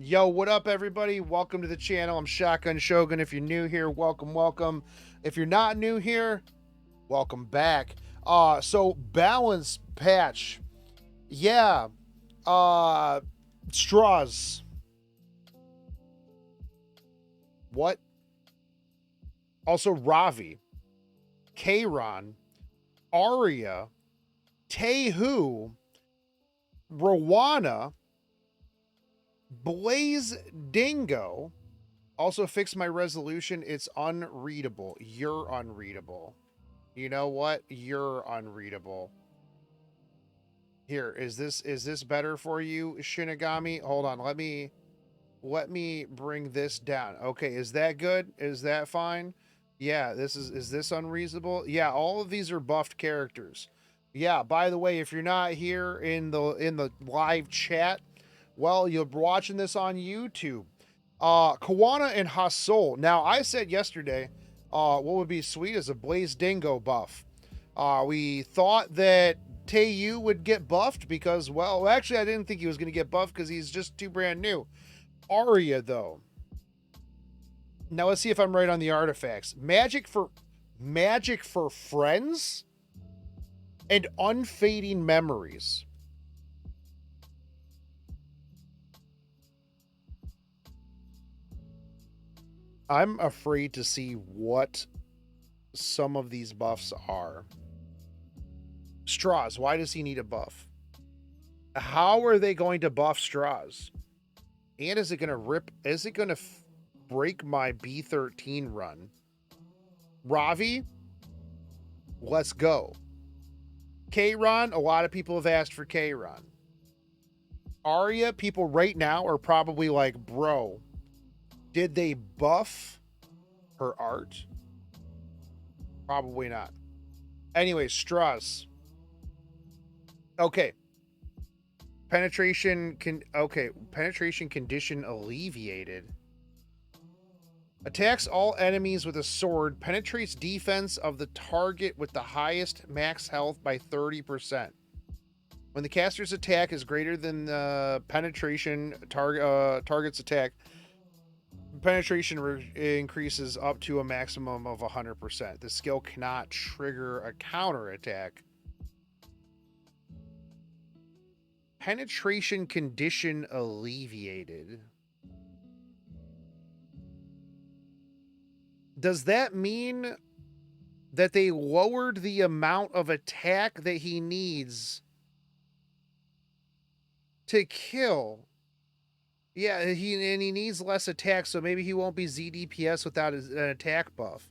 Yo, what up, everybody? Welcome to the channel. I'm Shotgun Shogun. If you're new here, welcome, welcome. If you're not new here, welcome back. So balance patch. Yeah. Straze. What? Also Ravi, Kayron, Arya, Tehu, Rowana, Blaze Dingo. Also fix my resolution. It's unreadable. You're unreadable. You know what? You're unreadable. Here, is this better for you, Shinigami? Hold on. Let me bring this down. Okay, is that good? Is that fine? Yeah, is this unreasonable? Yeah, all of these are buffed characters. Yeah, by the way, if you're not here in the live chat, well, you're watching this on YouTube. Kawana and Hasol. Now, I said yesterday, what would be sweet is a Blaze Dingo buff. We thought that Teiyu would get buffed because, well, actually, I didn't think he was going to get buffed because he's just too brand new. Arya, though. Now, let's see if I'm right on the artifacts. Magic for friends and unfading memories. I'm afraid to see what some of these buffs are. Straze, why does he need a buff? How are they going to buff Straze? And is it going to break my B13 run? Ravi, let's go. Kayron, a lot of people have asked for Kayron. Arya, people right now are probably like, bro, did they buff her art? Probably not. Anyway, Straze. Okay. Penetration condition alleviated. Attacks all enemies with a sword. Penetrates defense of the target with the highest max health by 30%. When the caster's attack is greater than the penetration target's attack, penetration increases up to a maximum of 100%. The skill cannot trigger a counter attack. Penetration condition alleviated. Does that mean that they lowered the amount of attack that he needs to kill? Yeah, he needs less attack, so maybe he won't be ZDPS without an attack buff.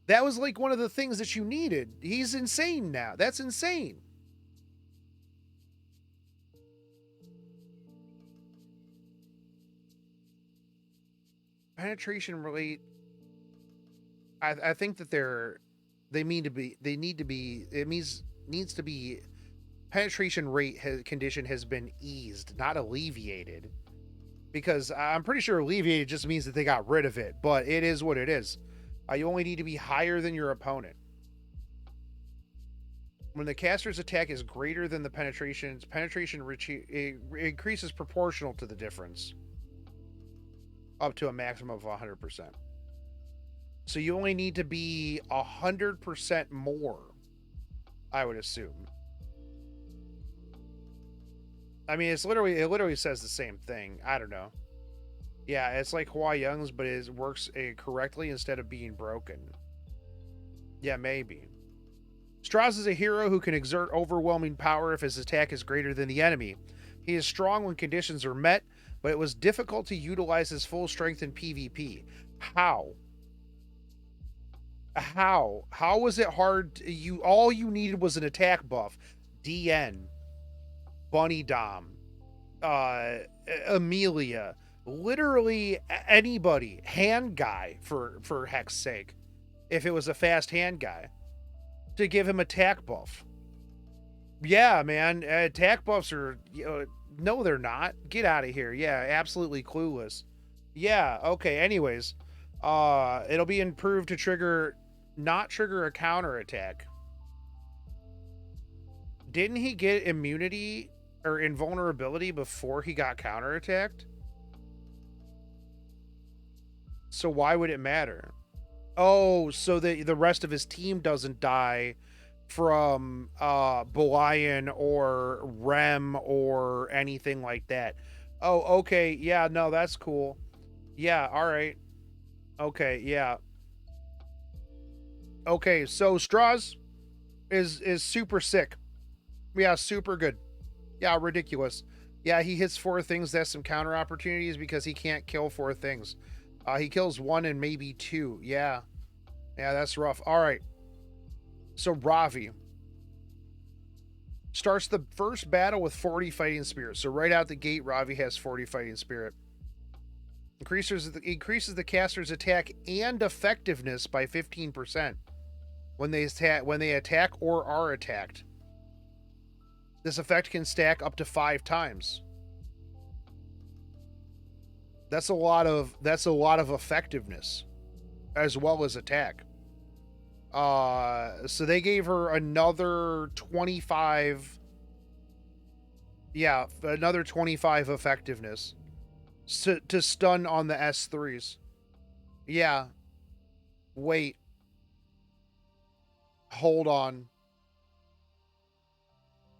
That was like one of the things that you needed. He's insane now. That's insane. Penetration rate. I think that needs to be penetration rate condition has been eased, not alleviated. Because I'm pretty sure alleviated just means that they got rid of it, but it is what it is. You only need to be higher than your opponent. When the caster's attack is greater than the penetration increases proportional to the difference, up to a maximum of 100%. So you only need to be 100% more, I would assume. I mean, it literally says the same thing. I don't know. Yeah, it's like Hua Young's, but it works correctly instead of being broken. Yeah, maybe. Straze is a hero who can exert overwhelming power if his attack is greater than the enemy. He is strong when conditions are met, but it was difficult to utilize his full strength in PvP. How? How was it hard? All you needed was an attack buff. DN, Bunny Dom, Amelia, literally anybody, hand guy for heck's sake, if it was a fast hand guy, to give him attack buff. Yeah, man, attack buffs are no, they're not. Get out of here. Yeah, absolutely clueless. Yeah, okay. Anyways, it'll be improved to not trigger a counter attack. Didn't he get immunity or invulnerability before he got counterattacked? So why would it matter? Oh, so the rest of his team doesn't die from Belian or Rem or anything like that. Oh, okay. Yeah, no, that's cool. Yeah, all right. Okay, yeah. Okay, so Straze is super sick. Yeah, super good. Yeah, ridiculous. Yeah, he hits 4 things. That's some counter opportunities because he can't kill 4 things. He kills 1 and maybe 2. Yeah. Yeah, that's rough. All right. So Ravi starts the first battle with 40 fighting spirit. So right out the gate, Ravi has 40 fighting spirit. Increases the caster's attack and effectiveness by 15% when they attack or are attacked. This effect can stack up to 5 times. That's a lot of effectiveness as well as attack. So they gave her another 25. Yeah, another 25 effectiveness to stun on the S3s. Yeah. Wait. Hold on.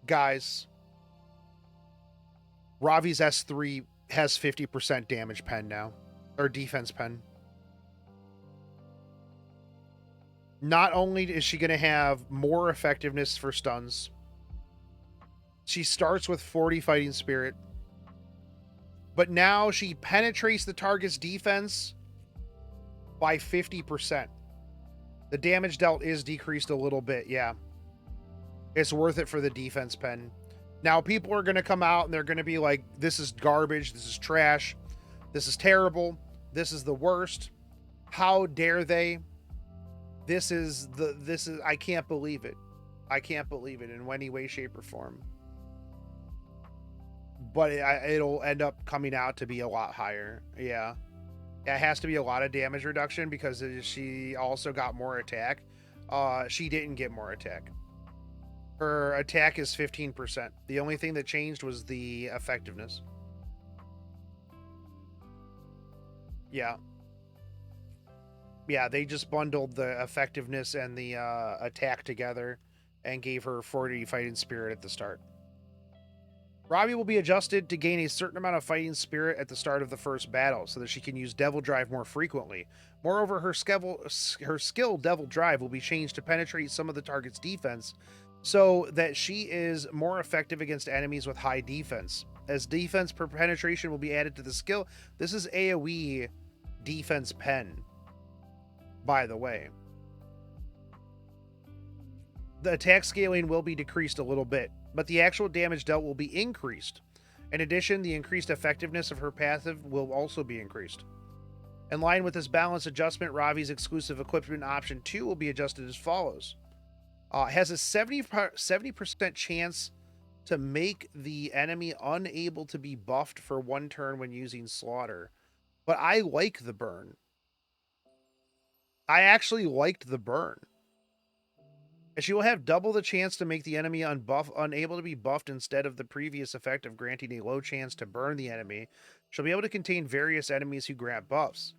Guys. Ravi's S3 has 50% damage pen now. Or defense pen. Not only is she going to have more effectiveness for stuns, she starts with 40 fighting spirit, but now she penetrates the target's defense by 50%. The damage dealt is decreased a little bit, yeah. It's worth it for the defense pen. Now, people are going to come out and they're going to be like, this is garbage, this is trash, this is terrible, this is the worst. How dare they? I can't believe it. I can't believe it in any way, shape, or form. But it'll end up coming out to be a lot higher. Yeah. It has to be a lot of damage reduction because she also got more attack. She didn't get more attack. Her attack is 15%. The only thing that changed was the effectiveness. Yeah. Yeah, they just bundled the effectiveness and the attack together and gave her 40 fighting spirit at the start. Ravi will be adjusted to gain a certain amount of fighting spirit at the start of the first battle so that she can use Devil Drive more frequently. Moreover, her skill Devil Drive will be changed to penetrate some of the target's defense so that she is more effective against enemies with high defense. As defense per penetration will be added to the skill, this is AoE defense pen, by the way. The attack scaling will be decreased a little bit, but the actual damage dealt will be increased. In addition, the increased effectiveness of her passive will also be increased. In line with this balance adjustment, Ravi's exclusive equipment option 2 will be adjusted as follows. Has a 70% chance to make the enemy unable to be buffed for 1 turn when using Slaughter. But I like the burn. I actually liked the burn. And she will have double the chance to make the enemy unable to be buffed instead of the previous effect of granting a low chance to burn the enemy. She'll be able to contain various enemies who grant buffs.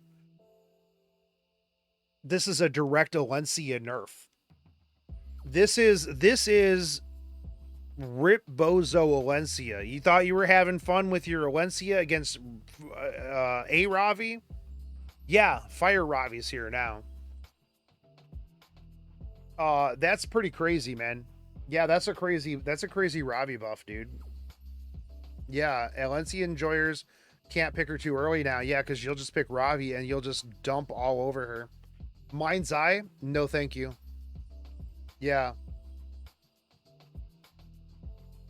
This is a direct Alencia nerf. This is Rip Bozo Alencia. You thought you were having fun with your Alencia against a Ravi? Yeah, Fire Ravi's here now. That's pretty crazy, man. Yeah, that's a crazy Ravi buff, dude. Yeah, Alencia enjoyers can't pick her too early now. Yeah, because you'll just pick Ravi and you'll just dump all over her. Mind's Eye? No, thank you. Yeah.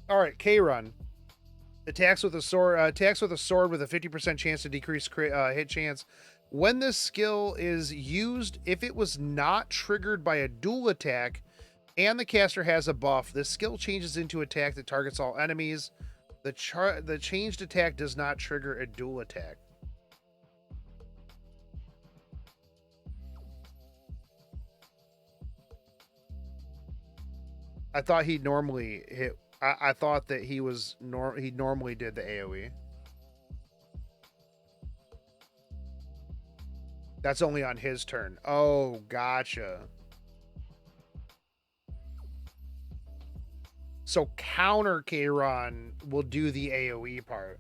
All right, K-Run. Attacks with a sword with a 50% chance to decrease hit chance. When this skill is used, if it was not triggered by a dual attack and the caster has a buff, this skill changes into attack that targets all enemies. The changed attack does not trigger a dual attack. I thought he'd normally hit. I thought that he normally did the AoE. That's only on his turn. Oh, gotcha. So counter Kayron will do the AoE part.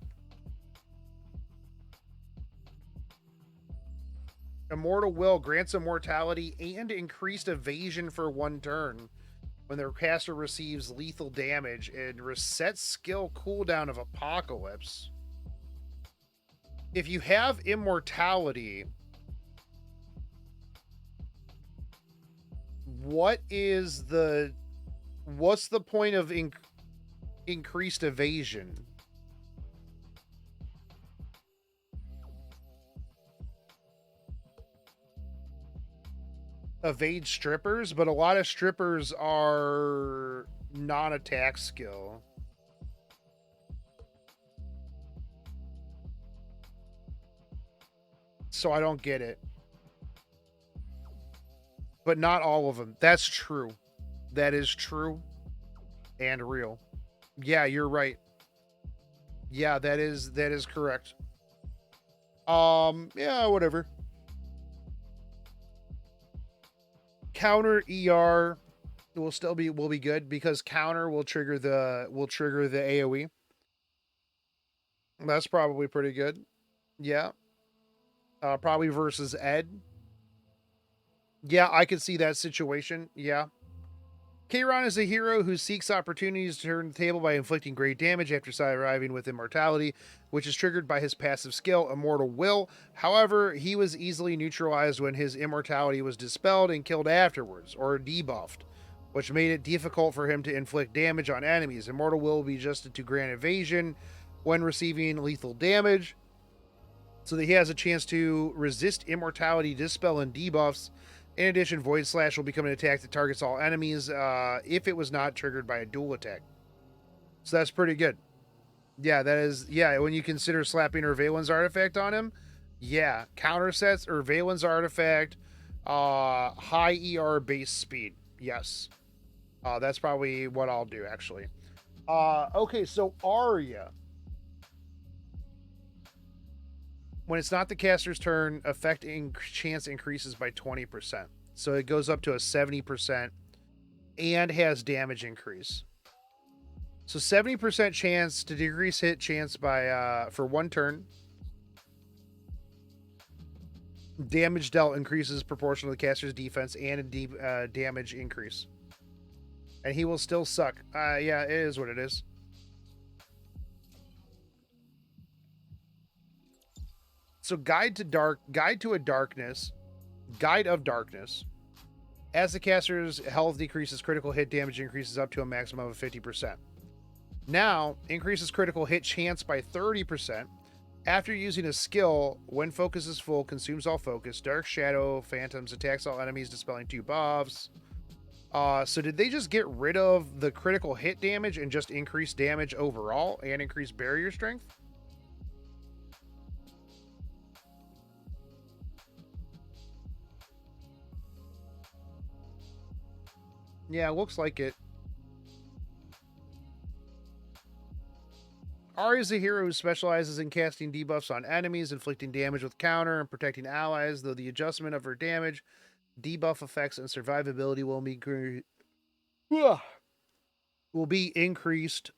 Immortal Will grants immortality and increased evasion for 1 turn when their caster receives lethal damage and resets skill cooldown of Apocalypse. If you have immortality, what's the point of increased evasion? Evade strippers, but a lot of strippers are non-attack skill. So I don't get it. But not all of them. That's true. That is true and real. Yeah, you're right. Yeah, that is correct. Yeah, whatever. Counter ER will be good because counter will trigger the AoE. That's probably pretty good. Yeah. Probably versus Ed. Yeah, I could see that situation. Yeah. Kayron is a hero who seeks opportunities to turn the table by inflicting great damage after arriving with immortality, which is triggered by his passive skill, Immortal Will. However, he was easily neutralized when his immortality was dispelled and killed afterwards, or debuffed, which made it difficult for him to inflict damage on enemies. Immortal Will will be adjusted to grant evasion when receiving lethal damage, so that he has a chance to resist immortality, dispel, and debuffs. In addition, Void Slash will become an attack that targets all enemies if it was not triggered by a dual attack. So that's pretty good. Yeah, that is. Yeah, when you consider slapping Urvalin's artifact on him, yeah, counter sets Urvalin's artifact, high ER base speed. Yes, that's probably what I'll do actually. Okay, so Arya. When it's not the caster's turn, effect chance increases by 20%. So it goes up to a 70% and has damage increase. So 70% chance to decrease hit chance by for 1 turn. Damage dealt increases proportional to the caster's defense and a damage increase. And he will still suck. Yeah, it is what it is. So Guide of Darkness. As the caster's health decreases, critical hit damage increases up to a maximum of 50%. Now, increases critical hit chance by 30%. After using a skill, when focus is full, consumes all focus. Dark Shadow Phantoms attacks all enemies, dispelling 2 buffs. So did they just get rid of the critical hit damage and just increase damage overall and increase barrier strength? Yeah, looks like it. Ari is a hero who specializes in casting debuffs on enemies, inflicting damage with counter, and protecting allies, though the adjustment of her damage, debuff effects, and survivability will be increased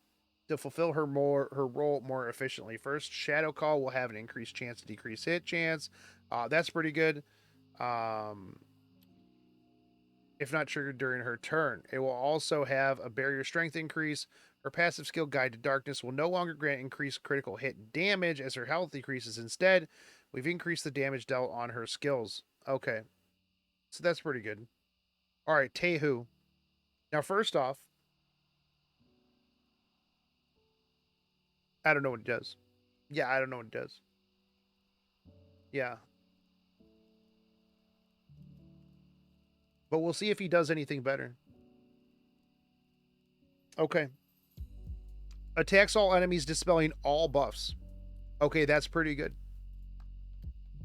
to fulfill her role more efficiently. First, Shadow Call will have an increased chance to decrease hit chance. That's pretty good. If not triggered during her turn, it will also have a barrier strength increase. Her passive skill, Guide to Darkness, will no longer grant increased critical hit damage as her health decreases. Instead, we've increased the damage dealt on her skills. Okay, so that's pretty good. All right, Tehu. Now, first off, I don't know what it does. Yeah, I don't know what it does. Yeah. But we'll see if he does anything better. Okay. Attacks all enemies, dispelling all buffs. Okay, that's pretty good.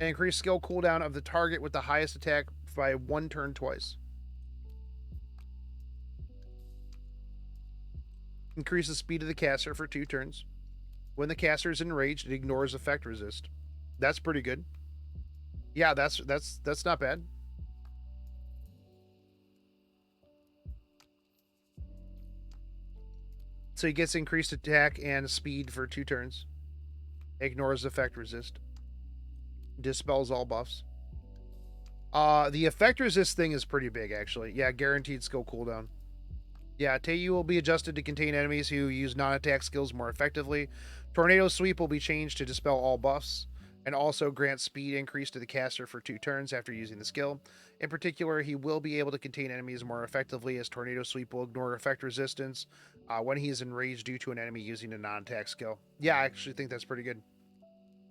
And increase skill cooldown of the target with the highest attack by 1 turn twice. Increase the speed of the caster for 2 turns. When the caster is enraged, it ignores effect resist. That's pretty good. Yeah, that's not bad. So he gets increased attack and speed for 2 turns. Ignores effect resist. Dispels all buffs. The effect resist thing is pretty big, actually. Yeah, guaranteed skill cooldown. Yeah, Teiyu will be adjusted to contain enemies who use non-attack skills more effectively. Tornado Sweep will be changed to dispel all buffs, and also grant speed increase to the caster for 2 turns after using the skill. In particular, he will be able to contain enemies more effectively, as Tornado Sweep will ignore effect resistance when he is enraged due to an enemy using a non-attack skill. Yeah, I actually think that's pretty good.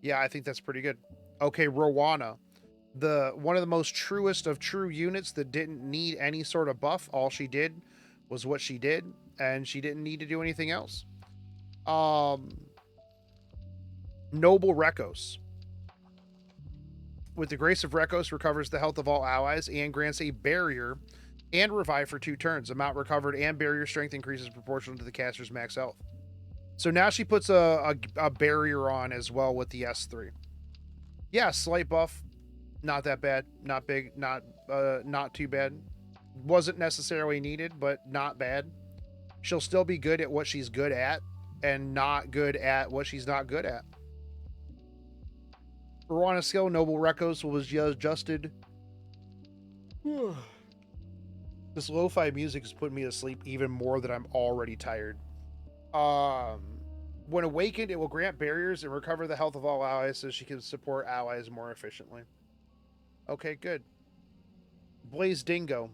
Yeah, I think that's pretty good. Okay, Rowana. One of the most truest of true units that didn't need any sort of buff. All she did was what she did, and she didn't need to do anything else. Noble Rekos. With the Grace of Rekos, recovers the health of all allies and grants a barrier and revive for 2 turns. Amount recovered and barrier strength increases proportional to the caster's max health. So now she puts a barrier on as well with the S3. Yeah, slight buff. Not that bad. Not big. Not too bad. Wasn't necessarily needed, but not bad. She'll still be good at what she's good at and not good at what she's not good at. Rowana skill, Noble Rekos was adjusted. This lo-fi music is putting me to sleep even more than I'm already tired. When awakened, it will grant barriers and recover the health of all allies so she can support allies more efficiently. Okay, good. Blaze Dingo.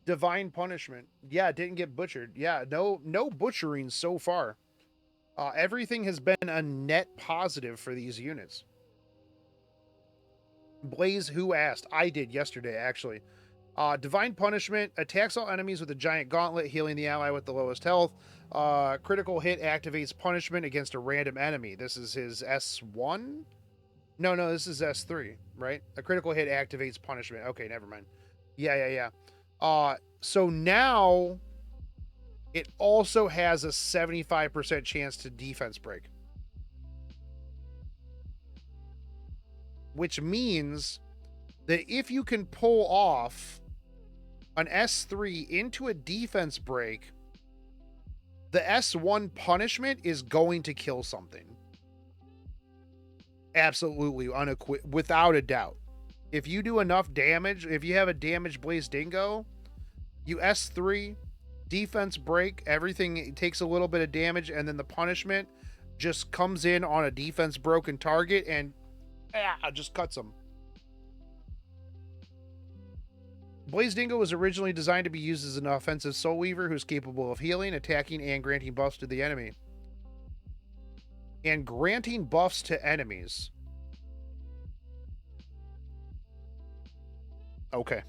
Divine Punishment. Yeah, didn't get butchered. Yeah, no butchering so far. Everything has been a net positive for these units. Blaze, who asked? I did yesterday, actually. Divine Punishment attacks all enemies with a giant gauntlet, healing the ally with the lowest health. Critical hit activates punishment against a random enemy. This is his S1? No, this is S3, right? A critical hit activates punishment. Okay, never mind. Yeah. So now it also has a 75% chance to defense break. Which means that if you can pull off an S3 into a defense break, the S1 punishment is going to kill something. Absolutely, without a doubt. If you do enough damage, if you have a damaged Blaze Dingo, you S3, defense break, everything takes a little bit of damage, and then the punishment just comes in on a defense broken target and just cuts them. Blaze Dingo was originally designed to be used as an offensive Soul Weaver who's capable of healing, attacking, and granting buffs to the enemy. And granting buffs to enemies. Okay.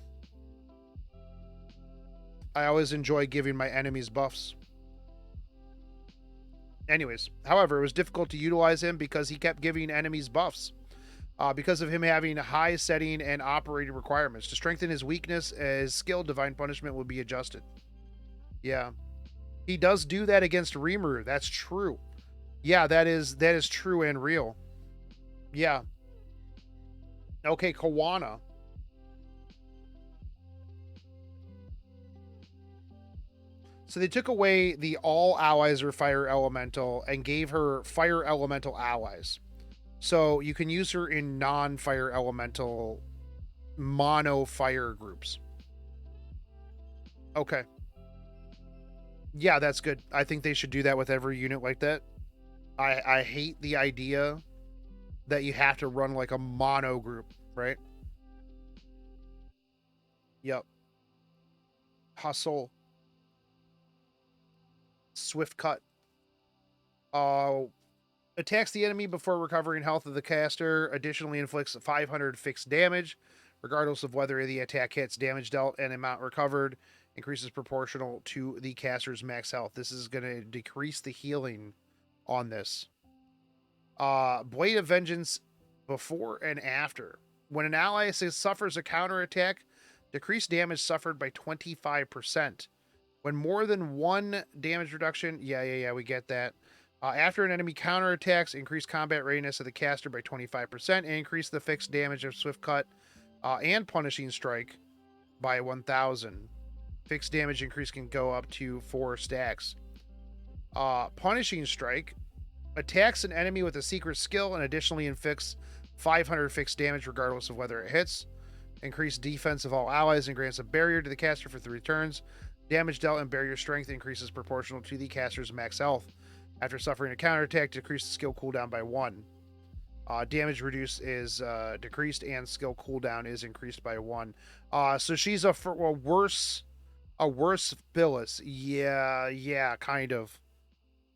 I always enjoy giving my enemies buffs. Anyways, however, it was difficult to utilize him because he kept giving enemies buffs. Because of him having high setting and operating requirements. To strengthen his weakness, his skill, Divine Punishment, will be adjusted. Yeah. He does do that against Rimuru. That's true. Yeah, that is true and real. Yeah. Okay, Kawana. So they took away the all allies are fire elemental and gave her fire elemental allies. So you can use her in non-fire elemental mono fire groups. Okay. Yeah, that's good. I think they should do that with every unit like that. I hate the idea that you have to run like a mono group, right? Yep. Hustle. Swift cut. Attacks the enemy before recovering health of the caster. Additionally inflicts 500 fixed damage, regardless of whether the attack hits. Damage dealt and amount recovered increases proportional to the caster's max health. This is going to decrease the healing on this. Blade of Vengeance before and after. When an ally suffers a counterattack, decrease damage suffered by 25%. When more than one damage reduction, yeah, we get that. After an enemy counterattacks, increase combat readiness of the caster by 25% and increase the fixed damage of Swift Cut and Punishing Strike by 1,000. Fixed damage increase can go up to 4 stacks. Punishing Strike attacks an enemy with a secret skill and additionally inflicts 500 fixed damage regardless of whether it hits. Increase defense of all allies and grants a barrier to the caster for 3 turns. Damage dealt and barrier strength increases proportional to the caster's max health. After suffering a counterattack, decrease the skill cooldown by 1. Damage reduced is decreased and skill cooldown is increased by 1. So she's a worse Phyllis. Yeah, kind of.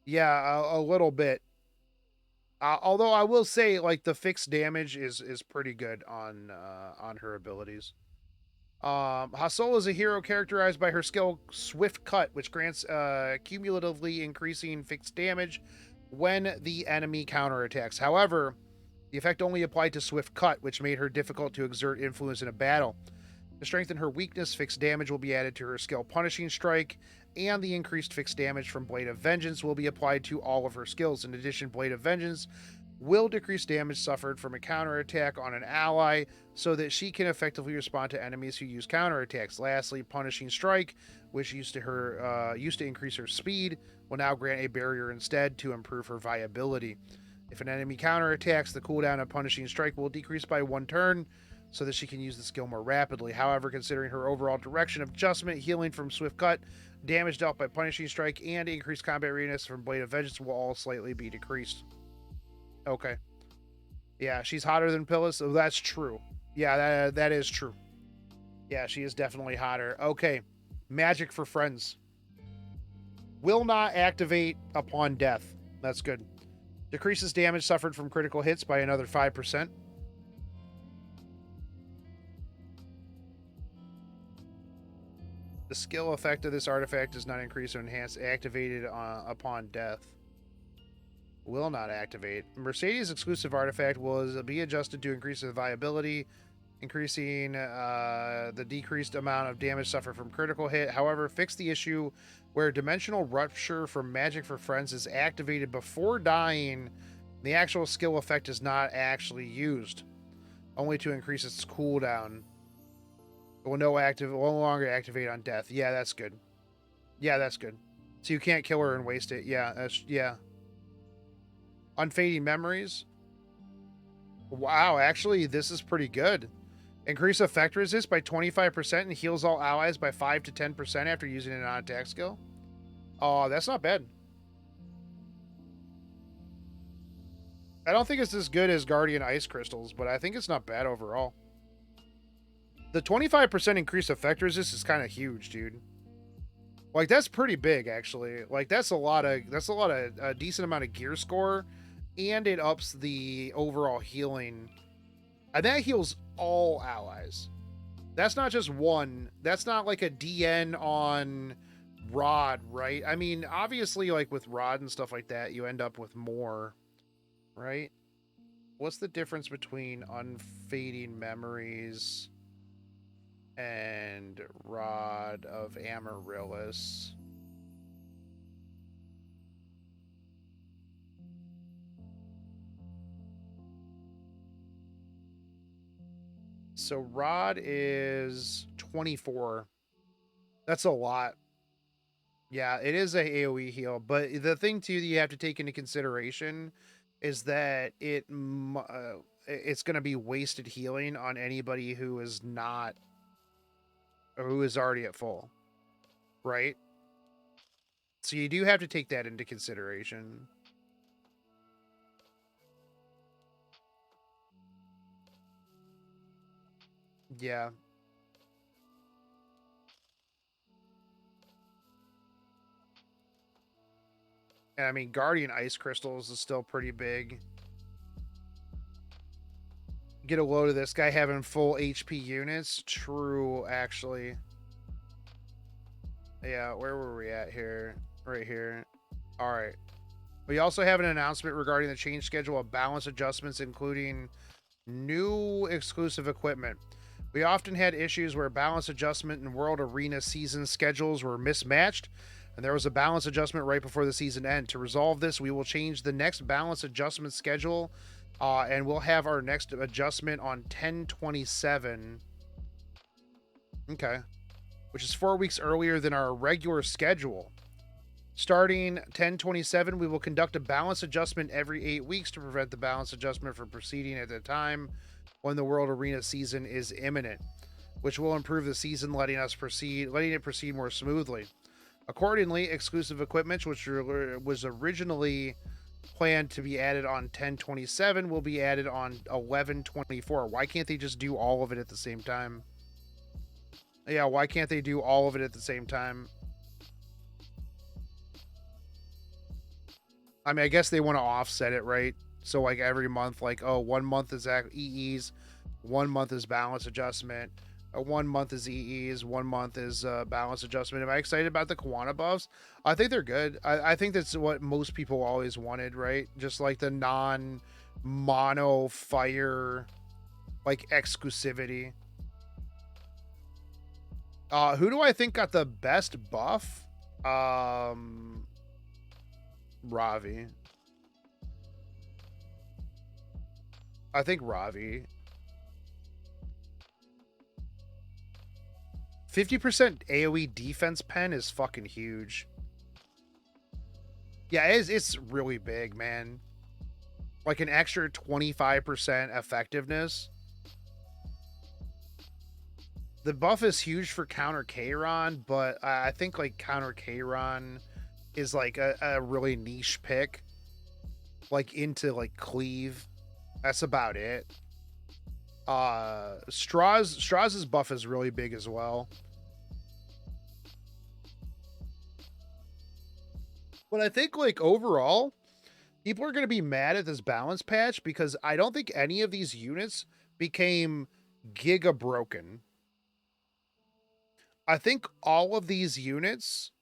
Yeah, a little bit. Although I will say, like, the fixed damage is pretty good on her abilities. Hasol is a hero characterized by her skill Swift Cut, which grants cumulatively increasing fixed damage when the enemy counterattacks. However, the effect only applied to Swift Cut, which made her difficult to exert influence in a battle. To strengthen her weakness, fixed damage will be added to her skill Punishing Strike, and the increased fixed damage from Blade of Vengeance will be applied to all of her skills. In addition, Blade of Vengeance will decrease damage suffered from a counterattack on an ally so that she can effectively respond to enemies who use counterattacks. Lastly, Punishing Strike, which used to increase her speed, will now grant a barrier instead to improve her viability. If an enemy counterattacks, the cooldown of Punishing Strike will decrease by 1 turn so that she can use the skill more rapidly. However, considering her overall direction of adjustment, healing from Swift Cut, damage dealt by Punishing Strike, and increased combat readiness from Blade of Vengeance will all slightly be decreased. Okay. Yeah, she's hotter than Phyllis. Oh, that's true. Yeah, that is true. Yeah, she is definitely hotter. Okay. Magic for Friends. Will not activate upon death. That's good. Decreases damage suffered from critical hits by another 5%. The skill effect of this artifact does not increase or enhance activated upon death. Will not activate. Mercedes exclusive artifact will be adjusted to increase the viability, increasing the decreased amount of damage suffered from critical hit. However, fix the issue where Dimensional Rupture from Magic for Friends is activated before dying. The actual skill effect is not actually used, only to increase its cooldown. It will no longer activate on death. Yeah, that's good. Yeah, that's good. So you can't kill her and waste it. Yeah. Unfading Memories. Wow, actually, this is pretty good. Increase effect resist by 25% and heals all allies by 5 to 10% after using an on-attack skill. Oh, that's not bad. I don't think it's as good as Guardian Ice Crystals, but I think it's not bad overall. The 25% increase effect resist is kind of huge, dude. Like, that's pretty big, actually. Like, that's a decent amount of gear score, and it ups the overall healing. And that heals all allies. That's not just one. That's not like a DN on Rod, right? I mean, obviously, like with Rod and stuff like that, you end up with more, right? What's the difference between Unfading Memories and Rod of Amaryllis? So Rod is 24. That's a lot. Yeah, it is a AoE heal, but the thing too that you have to take into consideration is that it's going to be wasted healing on anybody who is already at full, right? So you do have to take that into consideration. Yeah. And I mean, Guardian Ice Crystals is still pretty big. Get a load of this guy having full HP units. True, actually. Yeah, where were we at here? Right here. All right. We also have an announcement regarding the change schedule of balance adjustments, including new exclusive equipment. We often had issues where balance adjustment and World Arena season schedules were mismatched. and there was a balance adjustment right before the season end. To resolve this, we will change the next balance adjustment schedule, and we'll have our next adjustment on 10/27. Okay. Which is 4 weeks earlier than our regular schedule. Starting 10/27, we will conduct a balance adjustment every 8 weeks to prevent the balance adjustment from proceeding at a time when the World Arena season is imminent, which will improve the season, letting it proceed more smoothly. Accordingly, exclusive equipment, which was originally planned to be added on 10/27, will be added on 11/24. Why can't they just do all of it at the same time? Yeah, why can't they do all of it at the same time? I mean, I guess they want to offset it, right? So, like, every month, like, oh, 1 month is EEs, 1 month is balance adjustment, 1 month is EEs, 1 month is balance adjustment. Am I excited about the Kiwana buffs? I think they're good. I think that's what most people always wanted, right? Just like the non-mono fire, like, exclusivity. Who do I think got the best buff? Ravi. I think Ravi. 50% AoE defense pen is fucking huge. Yeah, it's really big, man. Like an extra 25% effectiveness. The buff is huge for counter Kayron, but I think like counter Kayron is like a really niche pick. Like into like cleave. That's about it. Straze's buff is really big as well. But I think like overall, people are going to be mad at this balance patch because I don't think any of these units became giga broken. I think all of these units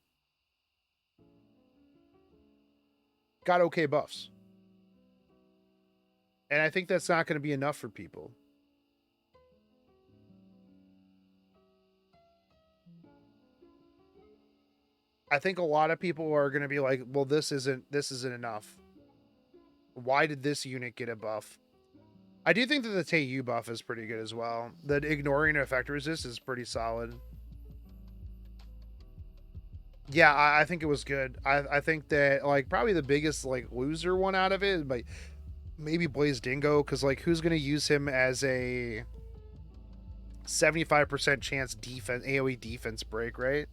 got okay buffs. And I think that's not going to be enough for people. I think a lot of people are going to be like, well, this isn't enough. Why did this unit get a buff? I do think that the Teiyu buff is pretty good as well. The ignoring effect resist is pretty solid. Yeah, I think it was good. I think that like probably the biggest like loser one out of it, but maybe Blaze Dingo, because like who's gonna use him as a 75% chance defense AoE defense break, right?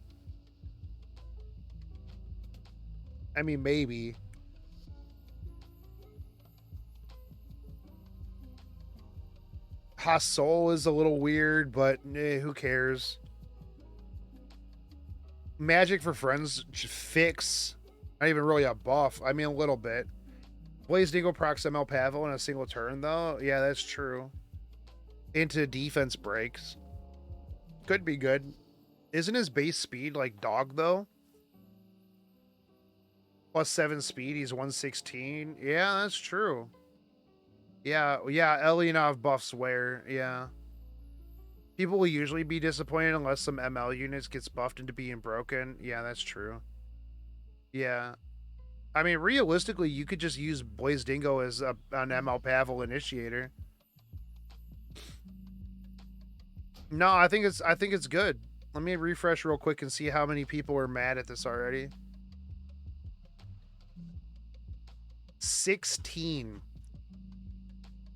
I mean, maybe. Hasol is a little weird, but who cares? Magic for Friends fix. Not even really a buff. I mean, a little bit. Blaze Dingo procs ML Pavel in a single turn, though. Yeah, that's true. Into defense breaks. Could be good. Isn't his base speed like dog, though? +7 speed, he's 116. Yeah, that's true. Yeah, Elionov buffs wear. Yeah. People will usually be disappointed unless some ML units gets buffed into being broken. Yeah, that's true. Yeah. I mean, realistically, you could just use Blaze Dingo as an ML Pavel initiator. No, I think it's good. Let me refresh real quick and see how many people are mad at this already. 16.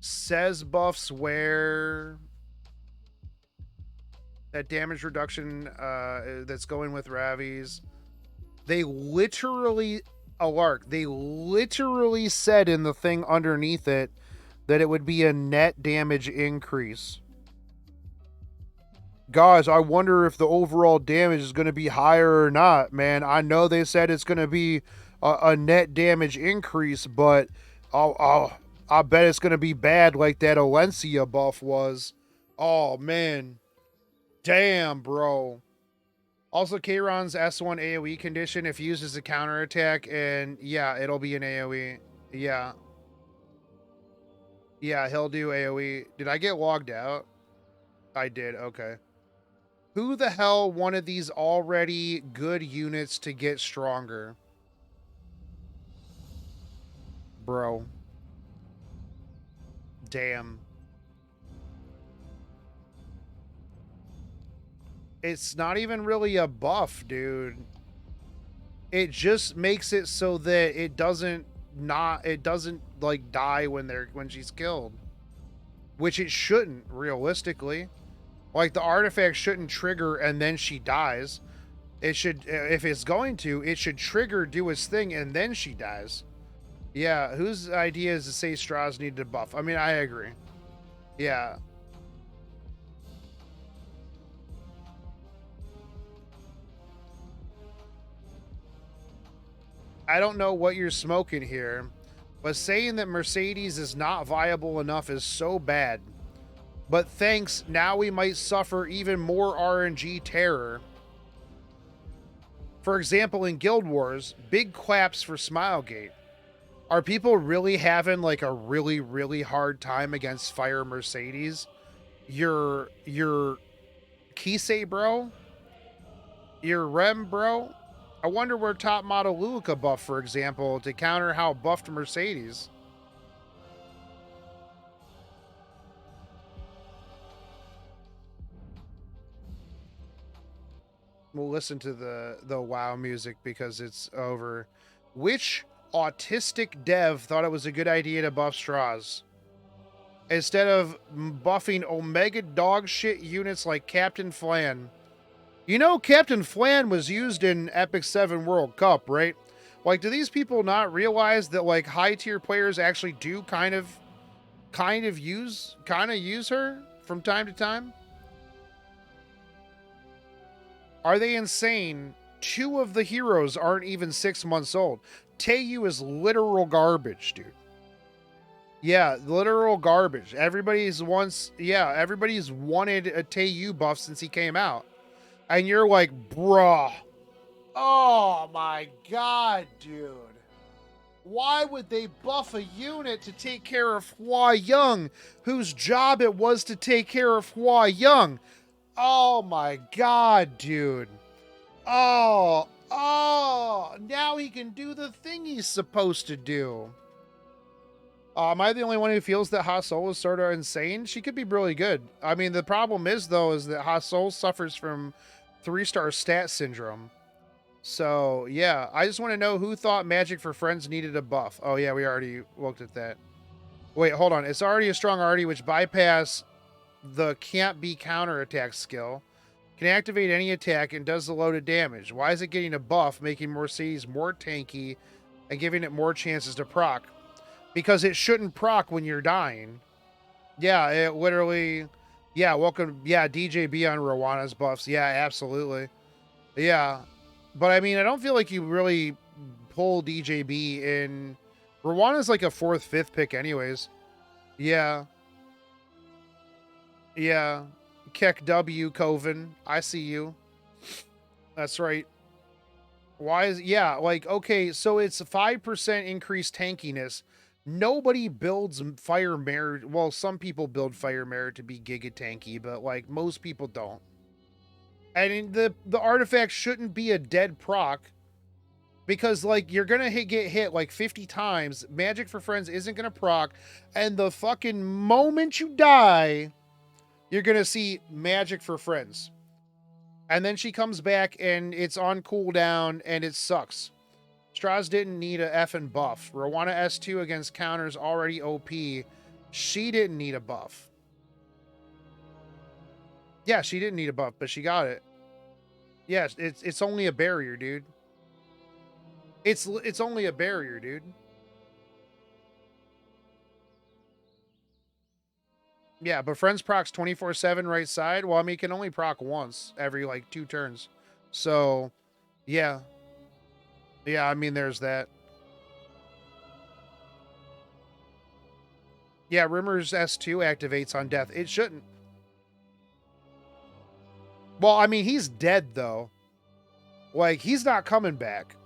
Says buffs wear that damage reduction that's going with Ravi's. They literally they literally said in the thing underneath it that it would be a net damage increase. Guys, I wonder if the overall damage is going to be higher or not, man. I know they said it's going to be a net damage increase, but I bet it's going to be bad like that Alencia buff was. Oh, man. Damn, bro. Also, Kayron's S1 AoE condition, if used as a counterattack, and yeah, it'll be an AoE. Yeah. Yeah, he'll do AoE. Did I get logged out? I did, okay. Who the hell wanted these already good units to get stronger? Bro. Damn. It's not even really a buff, dude. It just makes it so that it doesn't like die when she's killed. Which it shouldn't, realistically. Like, the artifact shouldn't trigger and then she dies. It should, if it's going to, it should trigger, do its thing, and then she dies. Yeah, whose idea is to say Straze needed a buff? I mean, I agree. Yeah. I don't know what you're smoking here, but saying that Mercedes is not viable enough is so bad. But thanks, now we might suffer even more RNG terror. For example, in Guild Wars, big claps for Smilegate. Are people really having like a really, really hard time against Fire Mercedes? Your Kisei, bro? Your Rem, bro? I wonder where top model Lulica buff, for example, to counter how buffed Mercedes. We'll listen to the WoW music because it's over. Which autistic dev thought it was a good idea to buff Straze? Instead of buffing Omega dog shit units like Captain Flan. You know Captain Flan was used in Epic 7 World Cup, right? Like, do these people not realize that, like, high tier players actually do kind of use her from time to time? Are they insane? 2 of the heroes aren't even 6 months old. Teiyu is literal garbage, dude. Yeah, literal garbage. Everybody's wanted a Teiyu buff since he came out. And you're like, bruh. Oh my god, dude. Why would they buff a unit to take care of Hua Young, whose job it was to take care of Hua Young? Oh my god, dude. Oh, now he can do the thing he's supposed to do. Am I the only one who feels that Hasol is sort of insane? She could be really good. I mean, the problem is, though, is that Hasol suffers from 3-star stat syndrome. So, yeah, I just want to know who thought Magic for Friends needed a buff. Oh, yeah, we already looked at that. Wait, hold on. It's already a strong arty, which bypass the can't be counterattack skill. Can activate any attack and does the loaded damage. Why is it getting a buff, making Mercedes more tanky and giving it more chances to proc? Because it shouldn't proc when you're dying. Yeah, it literally... Yeah, welcome... Yeah, DJB on Rowana's buffs. Yeah, absolutely. Yeah. But, I mean, I don't feel like you really pull DJB in... Rowana's like a 4th, 5th pick anyways. Yeah. Yeah. Keck W, Coven. I see you. That's right. Why is... Yeah, like, okay, so it's a 5% increased tankiness. Nobody builds Fire Mare. Well, some people build Fire Mare to be giga tanky, but like most people don't. And the artifact shouldn't be a dead proc because like you're gonna get hit like 50 times. Magic for Friends isn't gonna proc, and the fucking moment you die, you're gonna see Magic for Friends, and then she comes back and it's on cooldown and it sucks. Straze didn't need a effing buff. Rowana S2 against counters already OP. She didn't need a buff. Yeah, she didn't need a buff, but she got it. Yes, it's only a barrier, dude. It's only a barrier, dude. Yeah, but Friends procs 24/7 right side. Well, I mean, it can only proc once every like 2 turns. So, yeah. Yeah, I mean, there's that. Yeah, Rimmer's S2 activates on death. It shouldn't. Well, I mean, he's dead, though. Like, he's not coming back.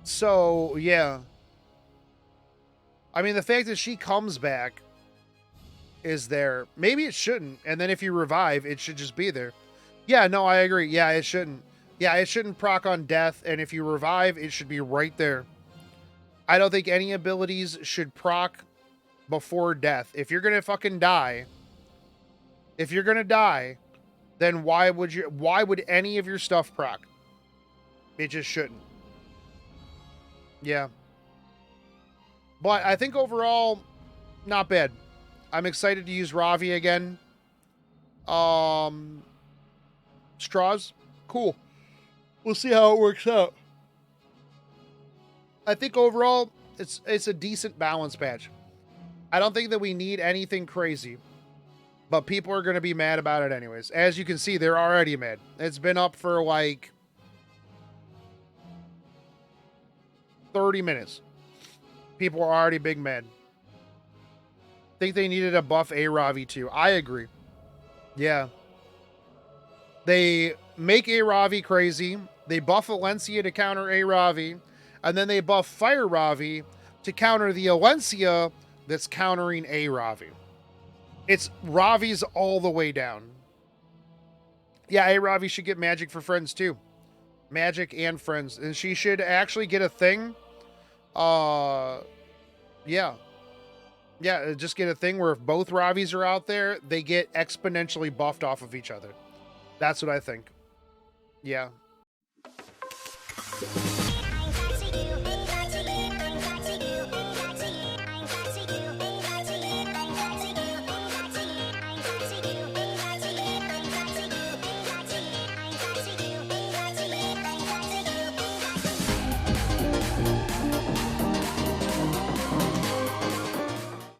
So, yeah. I mean, the fact that she comes back... is there. Maybe it shouldn't. And then if you revive, it should just be there. Yeah, no, I agree. Yeah, it shouldn't. Yeah, it shouldn't proc on death. And if you revive, it should be right there. I don't think any abilities should proc before death. If you're going to fucking die, then why would any of your stuff proc? It just shouldn't. Yeah. But I think overall, not bad. I'm excited to use Ravi again. Straze, cool. We'll see how it works out. I think overall, it's a decent balance patch. I don't think that we need anything crazy. But people are going to be mad about it anyways. As you can see, they're already mad. It's been up for like 30 minutes. People are already big mad. Think they needed a buff A-Ravi too. I agree. Yeah. They make A-Ravi crazy. They buff Alencia to counter A-Ravi. And then they buff Fire Ravi to counter the Alencia that's countering A-Ravi. It's Ravi's all the way down. Yeah, A-Ravi should get magic for friends too. Magic and friends. And she should actually get a thing. Yeah. Yeah, just get a thing where if both Ravis are out there, they get exponentially buffed off of each other. That's what I think. Yeah.